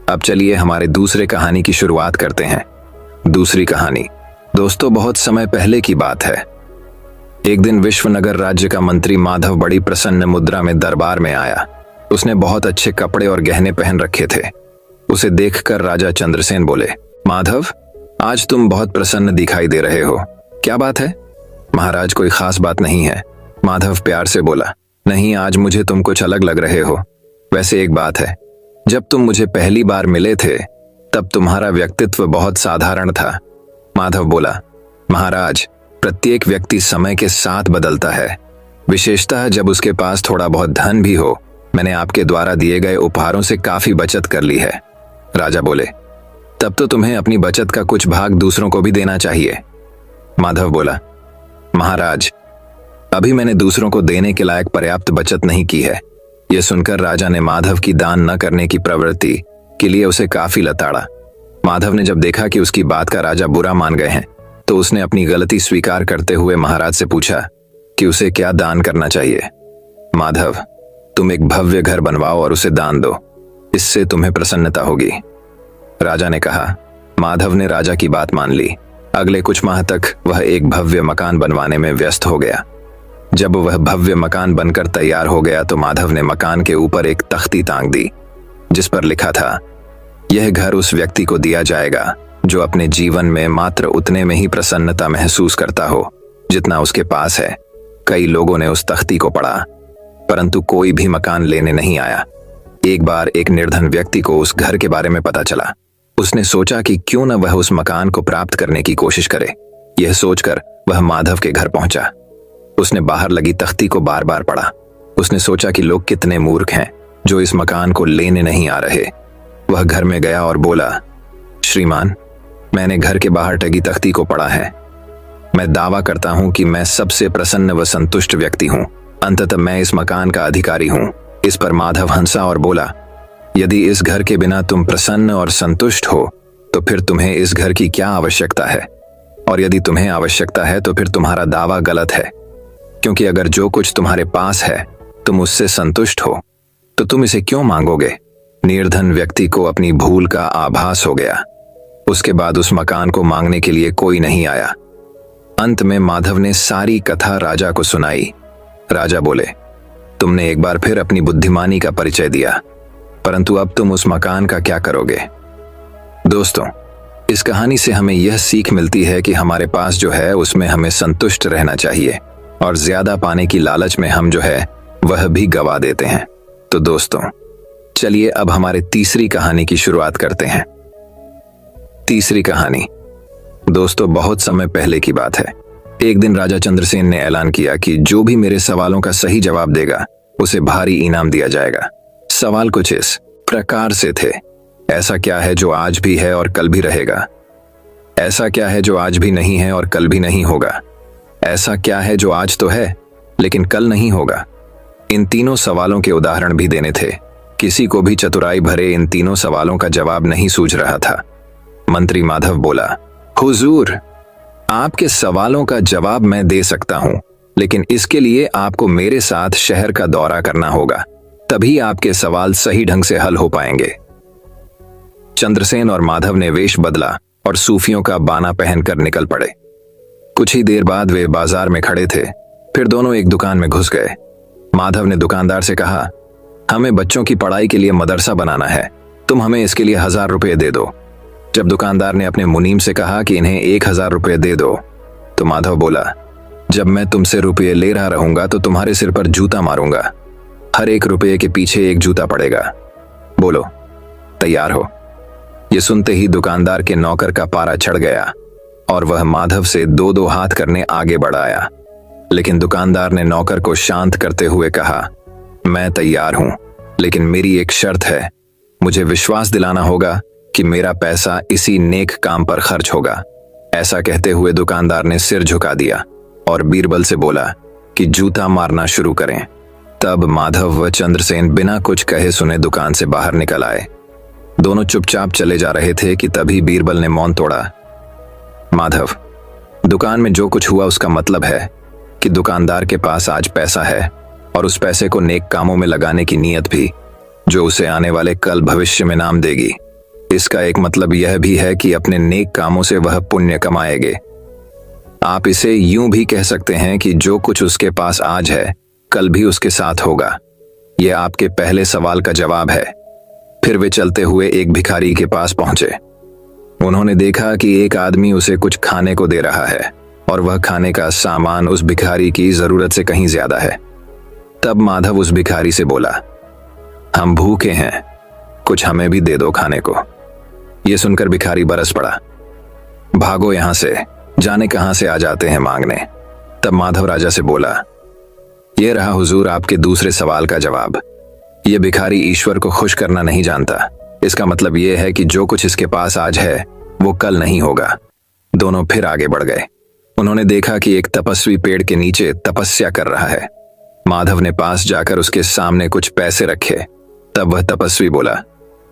अब चलिए हमारे दूसरे कहानी की शुरुआत करते हैं। दूसरी कहानी दोस्तों बहुत समय पहले की बात है। एक दिन विश्वनगर राज्य का मंत्री माधव बड़ी प्रसन्न मुद्रा में दरबार में आया। उसने बहुत अच्छे कपड़े और गहने पहन रखे थे। उसे देखकर राजा चंद्रसेन बोले, माधव, आज तुम बहुत प्रसन्न दिखाई दे रहे हो, क्या बात है? महाराज, कोई खास बात नहीं है, माधव प्यार से बोला। नहीं, आज मुझे तुम कुछ अलग लग रहे हो। वैसे एक बात है, जब तुम मुझे पहली बार मिले थे तब तुम्हारा व्यक्तित्व बहुत साधारण था। माधव बोला, महाराज, प्रत्येक व्यक्ति समय के साथ बदलता है, विशेषतः जब उसके पास थोड़ा बहुत धन भी हो। मैंने आपके द्वारा दिए गए उपहारों से काफी बचत कर ली है। राजा बोले, तब तो तुम्हें अपनी बचत का कुछ भाग दूसरों को भी देना चाहिए। माधव बोला, महाराज, अभी मैंने दूसरों को देने के लायक पर्याप्त बचत नहीं की है। यह सुनकर राजा ने माधव की दान न करने की प्रवृत्ति के लिए उसे काफी लताड़ा। माधव ने जब देखा कि उसकी बात का राजा बुरा मान गए हैं, तो उसने अपनी गलती स्वीकार करते हुए महाराज से पूछा कि उसे क्या दान करना चाहिए। माधव, तुम एक भव्य घर बनवाओ और उसे दान दो, इससे तुम्हें प्रसन्नता होगी। राजा ने कहा। माधव ने राजा की बात मान ली। अगले कुछ माह तक वह एक भव्य मकान बनवाने में व्यस्त हो गया। जब वह भव्य मकान बनकर तैयार हो गया तो माधव ने मकान के ऊपर एक तख्ती टांग दी, जिस पर लिखा था, यह घर उस व्यक्ति को दिया जाएगा जो अपने जीवन में मात्र उतने में ही प्रसन्नता महसूस करता हो जितना उसके पास है। कई लोगों ने उस तख्ती को पढ़ा, परंतु कोई भी मकान लेने नहीं आया। एक बार एक निर्धन व्यक्ति को उस घर के बारे में पता चला। उसने सोचा कि क्यों न वह उस मकान को प्राप्त करने की कोशिश करे। यह सोचकर वह माधव के घर पहुंचा। उसने बाहर लगी तख्ती को बार बार पढ़ा। उसने सोचा कि लोग कितने मूर्ख हैं जो इस मकान को लेने नहीं आ रहे। वह घर में गया और बोला, श्रीमान, मैंने घर के बाहर टंगी तख्ती को पढ़ा है। मैं दावा करता हूं कि मैं सबसे प्रसन्न व संतुष्ट व्यक्ति हूं। अंततः मैं इस मकान का अधिकारी हूं। इस पर माधव हंसा और बोला, यदि इस घर के बिना तुम प्रसन्न और संतुष्ट हो तो फिर तुम्हें इस घर की क्या आवश्यकता है? और यदि तुम्हें आवश्यकता है तो फिर तुम्हारा दावा गलत है, क्योंकि अगर जो कुछ तुम्हारे पास है तुम उससे संतुष्ट हो तो तुम इसे क्यों मांगोगे? निर्धन व्यक्ति को अपनी भूल का आभास हो गया। उसके बाद उस मकान को मांगने के लिए कोई नहीं आया। अंत में माधव ने सारी कथा राजा को सुनाई। राजा बोले, तुमने एक बार फिर अपनी बुद्धिमानी का परिचय दिया, परंतु अब तुम उस मकान का क्या करोगे? दोस्तों, इस कहानी से हमें यह सीख मिलती है कि हमारे पास जो है उसमें हमें संतुष्ट रहना चाहिए और ज्यादा पाने की लालच में हम जो है वह भी गवा देते हैं। तो दोस्तों, चलिए अब हमारे तीसरी कहानी की शुरुआत करते हैं। तीसरी कहानी। दोस्तों, बहुत समय पहले की बात है। एक दिन राजा चंद्रसेन ने ऐलान किया कि जो भी मेरे सवालों का सही जवाब देगा उसे भारी इनाम दिया जाएगा। सवाल कुछ इस प्रकार से थे, ऐसा क्या है जो आज भी है और कल भी रहेगा? ऐसा क्या है जो आज भी नहीं है और कल भी नहीं होगा? ऐसा क्या है जो आज तो है लेकिन कल नहीं होगा? इन तीनों सवालों के उदाहरण भी देने थे। किसी को भी चतुराई भरे इन तीनों सवालों का जवाब नहीं सूझ रहा था। मंत्री माधव बोला, हुजूर, आपके सवालों का जवाब मैं दे सकता हूं, लेकिन इसके लिए आपको मेरे साथ शहर का दौरा करना होगा, तभी आपके सवाल सही ढंग से हल हो पाएंगे। चंद्रसेन और माधव ने वेश बदला और सूफियों का बाना पहनकर निकल पड़े। कुछ ही देर बाद वे बाजार में खड़े थे। फिर दोनों एक दुकान में घुस गए। माधव ने दुकानदार से कहा, हमें बच्चों की पढ़ाई के लिए मदरसा बनाना है, तुम हमें इसके लिए 1000 रुपये दे दो। जब दुकानदार ने अपने मुनीम से कहा कि इन्हें 1000 रुपये दे दो, तो माधव बोला, जब मैं तुमसे रुपये ले रहा रहूंगा तो तुम्हारे सिर पर जूता मारूंगा। हर एक रुपये के पीछे एक जूता पड़ेगा। बोलो, तैयार हो? यह सुनते ही दुकानदार के नौकर का पारा चढ़ गया और वह माधव से 2-2 हाथ करने आगे बढ़ आया। लेकिन दुकानदार ने नौकर को शांत करते हुए कहा, मैं तैयार हूं, लेकिन मेरी एक शर्त है। मुझे विश्वास दिलाना होगा कि मेरा पैसा इसी नेक काम पर खर्च होगा। ऐसा कहते हुए दुकानदार ने सिर झुका दिया और बीरबल से बोला कि जूता मारना शुरू करें। तब माधव व चंद्रसेन बिना कुछ कहे सुने दुकान से बाहर निकल आए। दोनों चुपचाप चले जा रहे थे कि तभी बीरबल ने मौन तोड़ा। माधव, दुकान में जो कुछ हुआ उसका मतलब है कि दुकानदार के पास आज पैसा है और उस पैसे को नेक कामों में लगाने की नीयत भी, जो उसे आने वाले कल भविष्य में नाम देगी। इसका एक मतलब यह भी है कि अपने नेक कामों से वह पुण्य कमाएंगे। आप इसे यूं भी कह सकते हैं कि जो कुछ उसके पास आज है कल भी उसके साथ होगा। यह आपके पहले सवाल का जवाब है। फिर वे चलते हुए एक भिखारी के पास पहुंचे। उन्होंने देखा कि एक आदमी उसे कुछ खाने को दे रहा है और वह खाने का सामान उस भिखारी की जरूरत से कहीं ज्यादा है। तब माधव उस भिखारी से बोला, हम भूखे हैं, कुछ हमें भी दे दो खाने को। यह सुनकर भिखारी बरस पड़ा, भागो यहां से, जाने कहां से आ जाते हैं मांगने। तब माधव राजा से बोला, यह रहा हुजूर आपके दूसरे सवाल का जवाब। यह भिखारी ईश्वर को खुश करना नहीं जानता, इसका मतलब यह है कि जो कुछ इसके पास आज है वो कल नहीं होगा। दोनों फिर आगे बढ़ गए। उन्होंने देखा कि एक तपस्वी पेड़ के नीचे तपस्या कर रहा है। माधव ने पास जाकर उसके सामने कुछ पैसे रखे। तब वह तपस्वी बोला,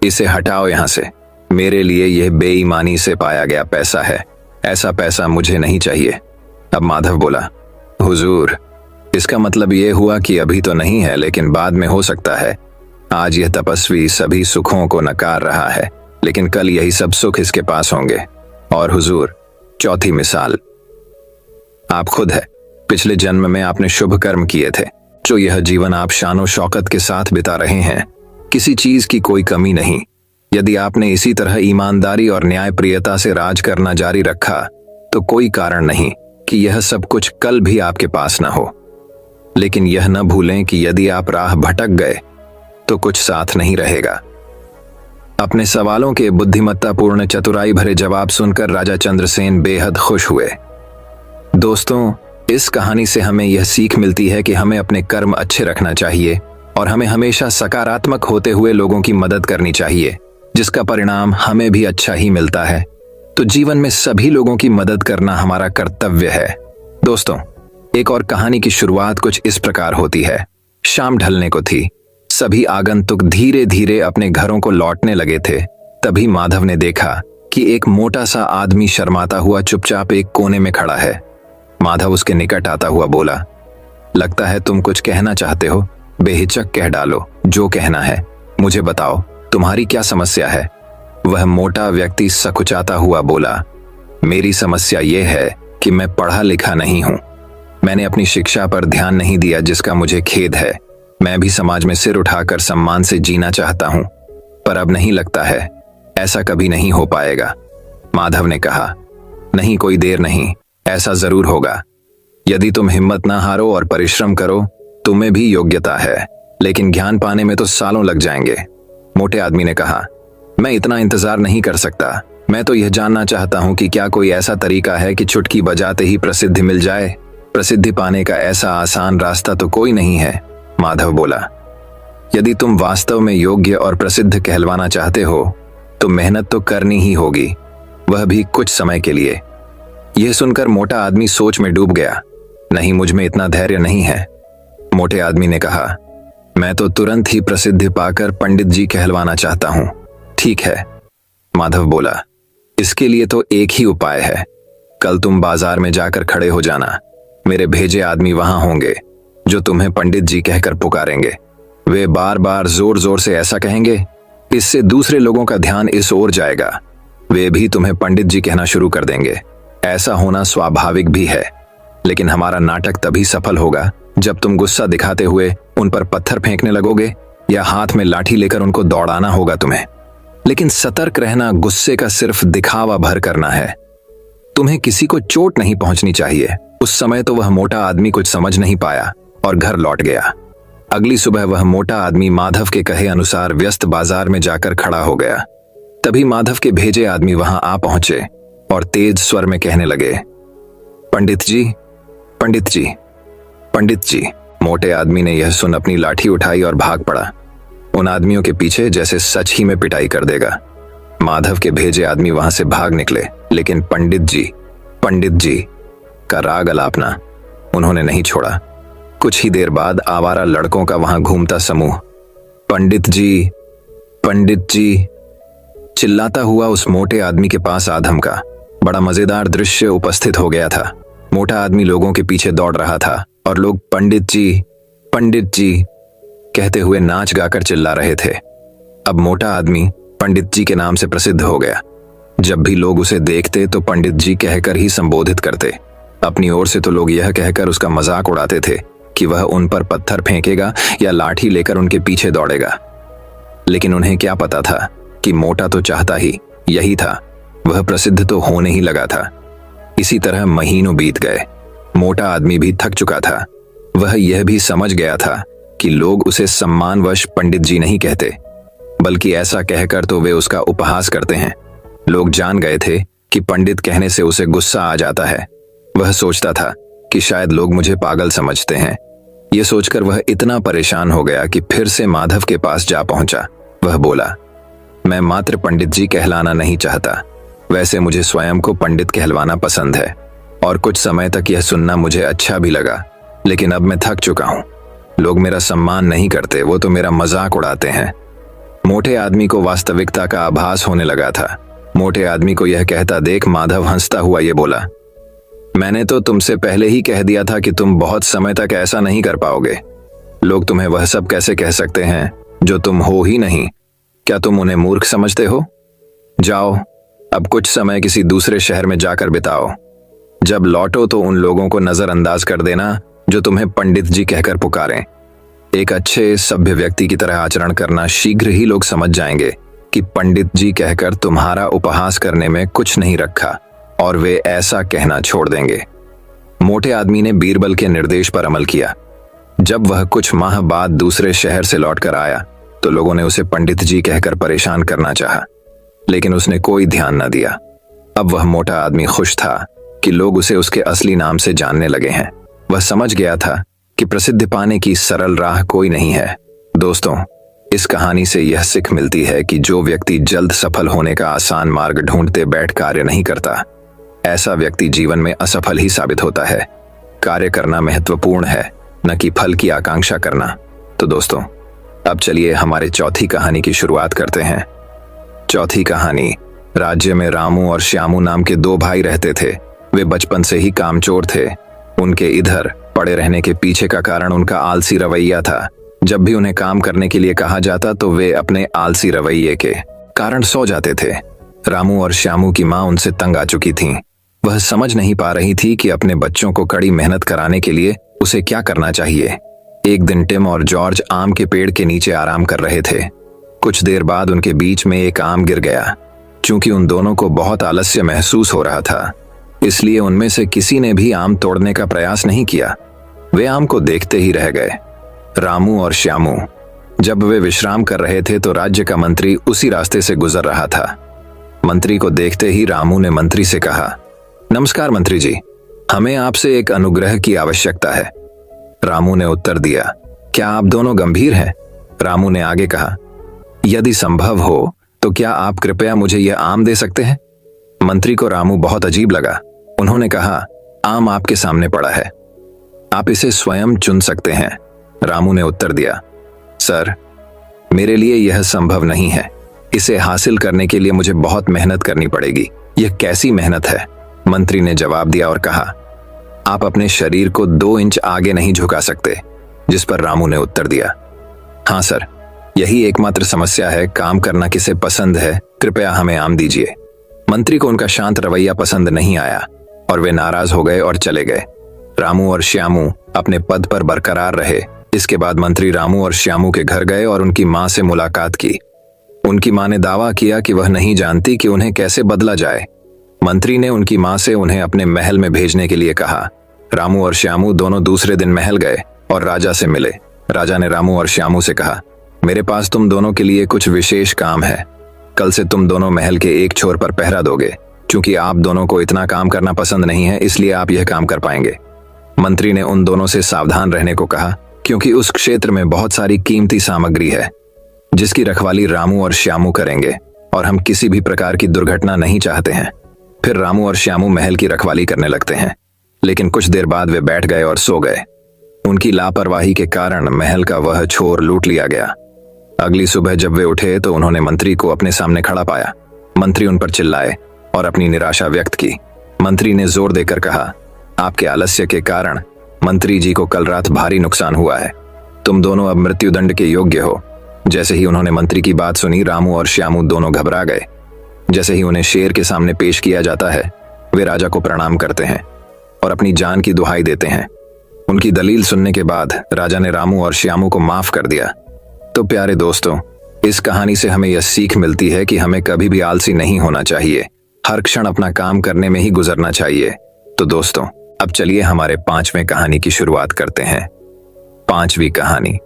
इसे हटाओ यहां से, मेरे लिए यह बेईमानी से पाया गया पैसा है, ऐसा पैसा मुझे नहीं चाहिए। अब माधव बोला, हुजूर, इसका मतलब यह हुआ कि अभी तो नहीं है, लेकिन बाद में हो सकता है। आज यह तपस्वी सभी सुखों को नकार रहा है, लेकिन कल यही सब सुख इसके पास होंगे। और हुजूर, चौथी मिसाल आप खुद है। पिछले जन्म में आपने शुभ कर्म किए थे, जो यह जीवन आप शानो शौकत के साथ बिता रहे हैं। किसी चीज की कोई कमी नहीं। यदि आपने इसी तरह ईमानदारी और न्यायप्रियता से राज करना जारी रखा तो कोई कारण नहीं कि यह सब कुछ कल भी आपके पास न हो। लेकिन यह न भूलें कि यदि आप राह भटक गए तो कुछ साथ नहीं रहेगा। अपने सवालों के बुद्धिमत्तापूर्ण चतुराई भरे जवाब सुनकर राजा चंद्रसेन बेहद खुश हुए। दोस्तों, इस कहानी से हमें यह सीख मिलती है कि हमें अपने कर्म अच्छे रखना चाहिए और हमें हमेशा सकारात्मक होते हुए लोगों की मदद करनी चाहिए, जिसका परिणाम हमें भी अच्छा ही मिलता है। तो जीवन में सभी लोगों की मदद करना हमारा कर्तव्य है। दोस्तों, एक और कहानी की शुरुआत कुछ इस प्रकार होती है। शाम ढलने को थी। सभी आगंतुक धीरे धीरे अपने घरों को लौटने लगे थे। तभी माधव ने देखा कि एक मोटा सा आदमी शर्माता हुआ चुपचाप एक कोने में खड़ा है। माधव उसके निकट आता हुआ बोला, लगता है तुम कुछ कहना चाहते हो, बेहिचक कह डालो जो कहना है। मुझे बताओ, तुम्हारी क्या समस्या है? वह मोटा व्यक्ति सकुचाता हुआ बोला, मेरी समस्या यह है कि मैं पढ़ा लिखा नहीं हूं। मैंने अपनी शिक्षा पर ध्यान नहीं दिया, जिसका मुझे खेद है। मैं भी समाज में सिर उठाकर सम्मान से जीना चाहता हूं, पर अब नहीं लगता है ऐसा कभी नहीं हो पाएगा। माधव ने कहा, नहीं, कोई देर नहीं, ऐसा जरूर होगा। यदि तुम हिम्मत ना हारो और परिश्रम करो, तुम्हें भी योग्यता है, लेकिन ज्ञान पाने में तो सालों लग जाएंगे। मोटे आदमी ने कहा, मैं इतना इंतजार नहीं कर सकता। मैं तो यह जानना चाहता हूं कि क्या कोई ऐसा तरीका है कि चुटकी बजाते ही प्रसिद्धि मिल जाए। प्रसिद्धि पाने का ऐसा आसान रास्ता तो कोई नहीं है। माधव बोला, यदि तुम वास्तव में योग्य और प्रसिद्ध कहलवाना चाहते हो तो मेहनत तो करनी ही होगी, वह भी कुछ समय के लिए। यह सुनकर मोटा आदमी सोच में डूब गया। नहीं, मुझ में इतना धैर्य नहीं है। मोटे आदमी ने कहा, मैं तो तुरंत ही प्रसिद्धि पाकर पंडित जी कहलवाना चाहता हूं। ठीक है, माधव बोला, इसके लिए तो एक ही उपाय है। कल तुम बाजार में जाकर खड़े हो जाना। मेरे भेजे आदमी वहां होंगे जो तुम्हें पंडित जी कहकर पुकारेंगे। वे बार बार जोर जोर से ऐसा कहेंगे, इससे दूसरे लोगों का ध्यान इस ओर जाएगा। वे भी तुम्हें पंडित जी कहना शुरू कर देंगे। ऐसा होना स्वाभाविक भी है, लेकिन हमारा नाटक तभी सफल होगा जब तुम गुस्सा दिखाते हुए उन पर पत्थर फेंकने लगोगे या हाथ में लाठी लेकर उनको दौड़ाना होगा तुम्हें। लेकिन सतर्क रहना, गुस्से का सिर्फ दिखावा भर करना है। तुम्हें किसी को चोट नहीं पहुंचनी चाहिए। उस समय तो वह मोटा आदमी कुछ समझ नहीं पाया और घर लौट गया। अगली सुबह वह मोटा आदमी माधव के कहे अनुसार व्यस्त बाजार में जाकर खड़ा हो गया। तभी माधव के भेजे आदमी वहां आ पहुंचे और तेज स्वर में कहने लगे, पंडित जी, पंडित जी, पंडित जी। मोटे आदमी ने यह सुन अपनी लाठी उठाई और भाग पड़ा, उन आदमियों के पीछे जैसे सच ही में पिटाई कर देगा। माधव के भेजे आदमी वहां से भाग निकले, लेकिन पंडित जी का राग अलापना उन्होंने नहीं छोड़ा। कुछ ही देर बाद आवारा लड़कों का वहां घूमता समूह पंडित जी चिल्लाता हुआ उस मोटे आदमी के पास आ धमका। बड़ा मजेदार दृश्य उपस्थित हो गया था। मोटा आदमी लोगों के पीछे दौड़ रहा था और लोग पंडित जी कहते हुए नाच गाकर चिल्ला रहे थे। अब मोटा आदमी पंडित जी के नाम से प्रसिद्ध हो गया। जब भी लोग उसे देखते तो पंडित जी कहकर ही संबोधित करते। अपनी ओर से तो लोग यह कहकर उसका मजाक उड़ाते थे कि वह उन पर पत्थर फेंकेगा या लाठी लेकर उनके पीछे दौड़ेगा। लेकिन उन्हें क्या पता था कि मोटा तो चाहता ही यही था। वह प्रसिद्ध तो होने ही लगा था। इसी तरह महीनों बीत गए। मोटा आदमी भी थक चुका था। वह यह भी समझ गया था कि लोग उसे सम्मानवश पंडित जी नहीं कहते, बल्कि ऐसा कहकर तो वे उसका उपहास करते हैं। लोग जान गए थे कि पंडित कहने से उसे गुस्सा आ जाता है। वह सोचता था कि शायद लोग मुझे पागल समझते हैं। यह सोचकर वह इतना परेशान हो गया कि फिर से माधव के पास जा पहुंचा। वह बोला, मैं मात्र पंडित जी कहलाना नहीं चाहता, वैसे मुझे स्वयं को पंडित कहलवाना पसंद है। और कुछ समय तक यह सुनना मुझे अच्छा भी लगा, लेकिन अब मैं थक चुका हूँ। लोग मेरा सम्मान नहीं करते, वो तो मेरा मजाक उड़ाते हैं। मोटे आदमी को वास्तविकता का आभास होने लगा था। मोटे आदमी को यह कहता देख माधव हंसता हुआ ये बोला, मैंने तो तुमसे पहले ही कह दिया था कि तुम बहुत समय तक ऐसा नहीं कर पाओगे। लोग तुम्हें वह सब कैसे कह सकते हैं जो तुम हो ही नहीं। क्या तुम उन्हें मूर्ख समझते हो? जाओ, अब कुछ समय किसी दूसरे शहर में जाकर बिताओ। जब लौटो तो उन लोगों को नजरअंदाज कर देना जो तुम्हें पंडित जी कहकर पुकारें। एक अच्छे सभ्य व्यक्ति की तरह आचरण करना। शीघ्र ही लोग समझ जाएंगे कि पंडित जी कहकर तुम्हारा उपहास करने में कुछ नहीं रखा और वे ऐसा कहना छोड़ देंगे। मोटे आदमी ने बीरबल के निर्देश पर अमल किया। जब वह कुछ माह बाद दूसरे शहर से लौटकर आया तो लोगों ने उसे पंडित जी कहकर परेशान करना चाहा, लेकिन उसने कोई ध्यान न दिया। अब वह मोटा आदमी खुश था कि लोग उसे उसके असली नाम से जानने लगे हैं। वह समझ गया था कि प्रसिद्धि पाने की सरल राह कोई नहीं है। दोस्तों, इस कहानी से यह सीख मिलती है कि जो व्यक्ति जल्द सफल होने का आसान मार्ग ढूंढते बैठ कार्य नहीं करता, ऐसा व्यक्ति जीवन में असफल ही साबित होता है। कार्य करना महत्वपूर्ण है, न कि फल की आकांक्षा करना। तो दोस्तों, अब चलिए हमारे चौथी कहानी की शुरुआत करते हैं। चौथी कहानी। राज्य में रामू और श्यामू नाम के दो भाई रहते थे। वे बचपन से ही कामचोर थे। उनके इधर पड़े रहने के पीछे का कारण उनका आलसी रवैया था। जब भी उन्हें काम करने के लिए कहा जाता तो वे अपने आलसी रवैये के कारण सो जाते थे। रामू और श्यामू की मां उनसे तंग आ चुकी थीं। वह समझ नहीं पा रही थी कि अपने बच्चों को कड़ी मेहनत कराने के लिए उसे क्या करना चाहिए। एक दिन टिम और जॉर्ज आम के पेड़ के नीचे आराम कर रहे थे। कुछ देर बाद उनके बीच में एक आम गिर गया। चूंकि उन दोनों को बहुत आलस्य महसूस हो रहा था, इसलिए उनमें से किसी ने भी आम तोड़ने का प्रयास नहीं किया। वे आम को देखते ही रह गए। रामू और श्यामू जब वे विश्राम कर रहे थे तो राज्य का मंत्री उसी रास्ते से गुजर रहा था। मंत्री को देखते ही रामू ने मंत्री से कहा, नमस्कार मंत्री जी, हमें आपसे एक अनुग्रह की आवश्यकता है। रामू ने उत्तर दिया, क्या आप दोनों गंभीर हैं? रामू ने आगे कहा, यदि संभव हो तो क्या आप कृपया मुझे यह आम दे सकते हैं? मंत्री को रामू बहुत अजीब लगा। उन्होंने कहा, आम आपके सामने पड़ा है, आप इसे स्वयं चुन सकते हैं। रामू ने उत्तर दिया, सर, मेरे लिए यह संभव नहीं है। इसे हासिल करने के लिए मुझे बहुत मेहनत करनी पड़ेगी। यह कैसी मेहनत है? मंत्री ने जवाब दिया और कहा, आप अपने शरीर को 2 इंच आगे नहीं झुका सकते। जिस पर रामू ने उत्तर दिया, हाँ सर, यही एकमात्र समस्या है। काम करना किसे पसंद है? कृपया हमें आम दीजिए। मंत्री को उनका शांत रवैया पसंद नहीं आया और वे नाराज हो गए और चले गए। रामू और श्यामू अपने पद पर बरकरार रहे। इसके बाद मंत्री रामू और श्यामू के घर गए और उनकी मां से मुलाकात की। उनकी मां ने दावा किया कि वह नहीं जानती कि उन्हें कैसे बदला जाए। मंत्री ने उनकी मां से उन्हें अपने महल में भेजने के लिए कहा। रामू और श्यामू दोनों दूसरे दिन महल गए और राजा से मिले। राजा ने रामू और श्यामू से कहा, मेरे पास तुम दोनों के लिए कुछ विशेष काम है। कल से तुम दोनों महल के एक छोर पर पहरा दोगे। चूंकि आप दोनों को इतना काम करना पसंद नहीं है, इसलिए आप यह काम कर पाएंगे। मंत्री ने उन दोनों से सावधान रहने को कहा, क्योंकि उस क्षेत्र में बहुत सारी कीमती सामग्री है जिसकी रखवाली रामू और श्यामू करेंगे और हम किसी भी प्रकार की दुर्घटना नहीं चाहते हैं। फिर रामू और श्यामू महल की रखवाली करने लगते हैं, लेकिन कुछ देर बाद वे बैठ गए और सो गए। उनकी लापरवाही के कारण महल का वह छोर लूट लिया गया। अगली सुबह जब वे उठे तो उन्होंने मंत्री को अपने सामने खड़ा पाया। मंत्री उन पर चिल्लाए और अपनी निराशा व्यक्त की। मंत्री ने जोर देकर कहा, आपके आलस्य के कारण मंत्री जी को कल रात भारी नुकसान हुआ है। तुम दोनों अब मृत्युदंड के योग्य हो। जैसे ही उन्होंने मंत्री की बात सुनी, रामू और श्यामू दोनों घबरा गए। जैसे ही उन्हें शेर के सामने पेश किया जाता है, वे राजा को प्रणाम करते हैं और अपनी जान की दुहाई देते हैं। उनकी दलील सुनने के बाद राजा ने रामू और श्यामू को माफ कर दिया। तो प्यारे दोस्तों, इस कहानी से हमें यह सीख मिलती है कि हमें कभी भी आलसी नहीं होना चाहिए। हर क्षण अपना काम करने में ही गुजरना चाहिए। तो दोस्तों, अब चलिए हमारे 5वें कहानी की शुरुआत करते हैं। 5वीं कहानी।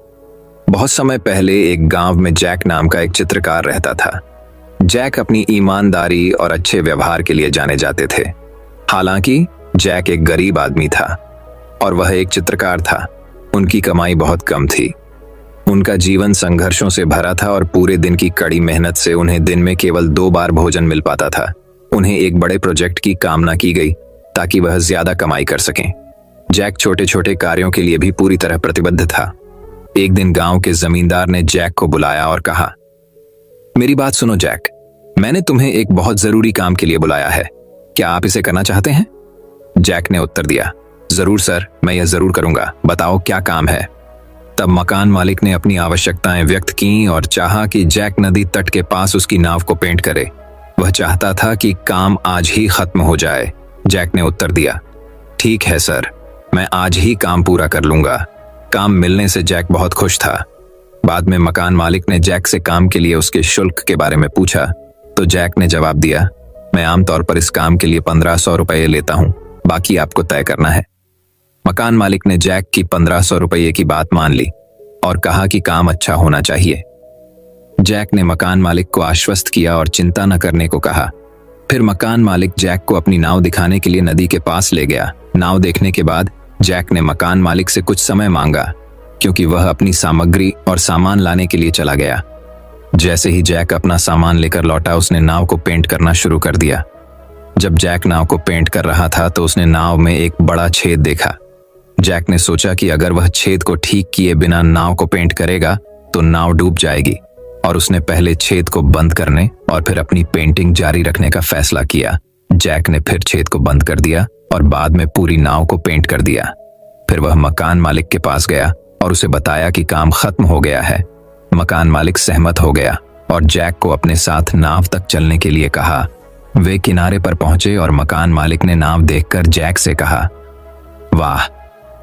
बहुत समय पहले एक गांव में जैक नाम का एक चित्रकार रहता था। जैक अपनी ईमानदारी और अच्छे व्यवहार के लिए जाने जाते थे। हालांकि जैक एक गरीब आदमी था और वह एक चित्रकार था। उनकी कमाई बहुत कम थी। उनका जीवन संघर्षों से भरा था और पूरे दिन की कड़ी मेहनत से उन्हें दिन में केवल 2 बार भोजन मिल पाता था। उन्हें एक बड़े प्रोजेक्ट की कामना की गई ताकि वह ज्यादा कमाई कर सकें। जैक छोटे छोटे कार्यों के लिए भी पूरी तरह प्रतिबद्ध था। एक दिन गांव के जमींदार ने जैक को बुलाया और कहा, मेरी बात सुनो जैक, मैंने तुम्हें एक बहुत जरूरी काम के लिए बुलाया है, क्या आप इसे करना चाहते हैं? जैक ने उत्तर दिया, जरूर सर, मैं यह जरूर करूंगा, बताओ क्या काम है। तब मकान मालिक ने अपनी आवश्यकताएं व्यक्त की और चाहा कि जैक नदी तट के पास उसकी नाव को पेंट करे। वह चाहता था कि काम आज ही खत्म हो जाए। जैक ने उत्तर दिया, ठीक है सर, मैं आज ही काम पूरा कर लूंगा। काम मिलने से जैक बहुत खुश था। बाद में मकान मालिक ने जैक से काम के लिए उसके शुल्क के बारे में पूछा तो जैक ने जवाब दिया, मैं आमतौर पर इस काम के लिए 1500 रुपये लेता हूं, बाकी आपको तय करना है। मकान मालिक ने जैक की 1500 रुपये की बात मान ली और कहा कि काम अच्छा होना चाहिए। जैक ने मकान मालिक को आश्वस्त किया और चिंता न करने को कहा। फिर मकान मालिक जैक को अपनी नाव दिखाने के लिए नदी के पास ले गया। नाव देखने के बाद जैक ने मकान मालिक से कुछ समय मांगा क्योंकि वह अपनी सामग्री और सामान लाने के लिए चला गया। जैसे ही जैक अपना सामान लेकर लौटा, उसने नाव को पेंट करना शुरू कर दिया। जब जैक नाव को पेंट कर रहा था तो उसने नाव में एक बड़ा छेद देखा। जैक ने सोचा कि अगर वह छेद को ठीक किए बिना नाव को पेंट करेगा तो नाव डूब जाएगी, और उसने पहले छेद को बंद करने और फिर अपनी पेंटिंग जारी रखने का फैसला किया। जैक ने फिर छेद को बंद कर दिया और बाद में पूरी नाव को पेंट कर दिया। फिर वह मकान मालिक के पास गया और उसे बताया कि काम खत्म हो गया है। मकान मालिक सहमत हो गया और जैक को अपने साथ नाव तक चलने के लिए कहा। वे किनारे पर पहुंचे और मकान मालिक ने नाव देखकर जैक से कहा, वाह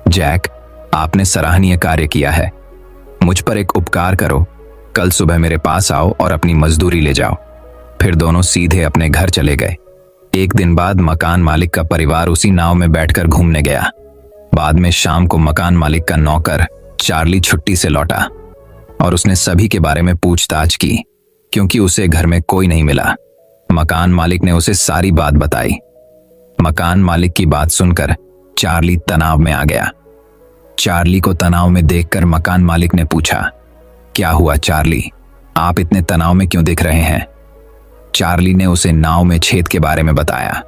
जैक, आपने सराहनीय कार्य किया है। मुझ पर एक उपकार करो, कल सुबह मेरे पास आओ और अपनी मजदूरी ले जाओ। फिर दोनों सीधे अपने घर चले गए। एक दिन बाद मकान मालिक का परिवार उसी नाव में बैठकर घूमने गया। बाद में शाम को मकान मालिक का नौकर चार्ली छुट्टी से लौटा और उसने सभी के बारे में पूछताछ की क्योंकि उसे घर में कोई नहीं मिला। मकान मालिक ने उसे सारी बात बताई। मकान मालिक की बात सुनकर चार्ली तनाव में आ गया। चार्ली को तनाव में देखकर मकान मालिक ने पूछा, क्या हुआ चार्ली, आप इतने तनाव में क्यों दिख रहे हैं? चार्ली ने उसे नाव में छेद के बारे में बताया।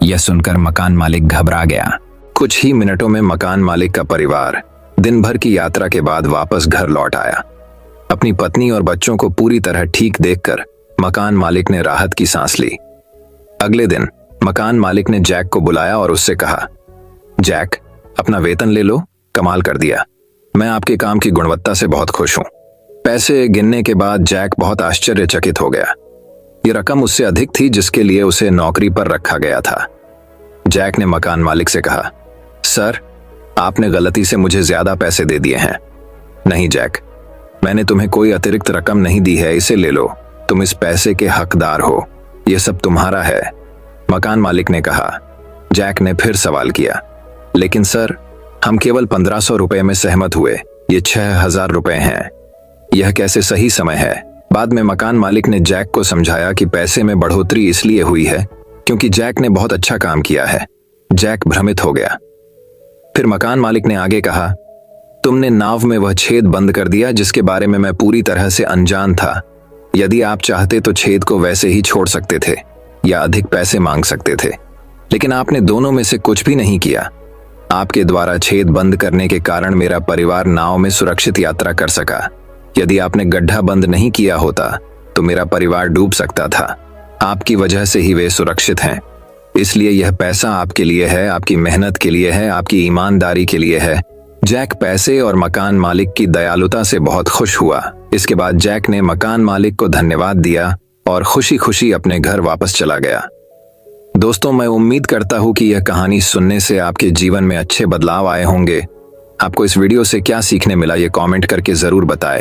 यह सुनकर मकान मालिक घबरा गया। कुछ ही मिनटों में मकान मालिक का परिवार दिन भर की यात्रा के बाद वापस घर लौट आया। अपनी पत्नी और बच्चों को पूरी तरह ठीक देखकर मकान मालिक ने राहत की सांस ली। अगले दिन मकान मालिक ने जैक को बुलाया और उससे कहा, जैक, अपना वेतन ले लो, कमाल कर दिया। मैं आपके काम की गुणवत्ता से बहुत खुश हूं। पैसे गिनने के बाद जैक बहुत आश्चर्यचकित हो गया। यह रकम उससे अधिक थी जिसके लिए उसे नौकरी पर रखा गया था। जैक ने मकान मालिक से कहा, सर, आपने गलती से मुझे ज्यादा पैसे दे दिए हैं। नहीं जैक, मैंने तुम्हें कोई अतिरिक्त रकम नहीं दी है, इसे ले लो, तुम इस पैसे के हकदार हो, यह सब तुम्हारा है। मकान मालिक ने कहा। जैक ने फिर सवाल किया, लेकिन सर, हम केवल 1500 रुपए में सहमत हुए, ये 6000 रुपए हैं, यह कैसे सही समय है? बाद में मकान मालिक ने जैक को समझाया कि पैसे में बढ़ोतरी इसलिए हुई है क्योंकि जैक ने बहुत अच्छा काम किया है। जैक भ्रमित हो गया। फिर मकान मालिक ने आगे कहा, तुमने नाव में वह छेद बंद कर दिया जिसके बारे में मैं पूरी तरह से अनजान था। यदि आप चाहते तो छेद को वैसे ही छोड़ सकते थे या अधिक पैसे मांग सकते थे, लेकिन आपने दोनों में से कुछ भी नहीं किया। आपके द्वारा छेद बंद करने के कारण मेरा परिवार नाव में सुरक्षित यात्रा कर सका। यदि आपने गड्ढा बंद नहीं किया होता तो मेरा परिवार डूब सकता था। आपकी वजह से ही वे सुरक्षित हैं। इसलिए यह पैसा आपके लिए है, आपकी मेहनत के लिए है, आपकी ईमानदारी के लिए है। जैक पैसे और मकान मालिक की दयालुता से बहुत खुश हुआ। इसके बाद जैक ने मकान मालिक को धन्यवाद दिया और खुशी खुशी अपने घर वापस चला गया। दोस्तों, मैं उम्मीद करता हूं कि यह कहानी सुनने से आपके जीवन में अच्छे बदलाव आए होंगे। आपको इस वीडियो से क्या सीखने मिला, ये कमेंट करके जरूर बताएं।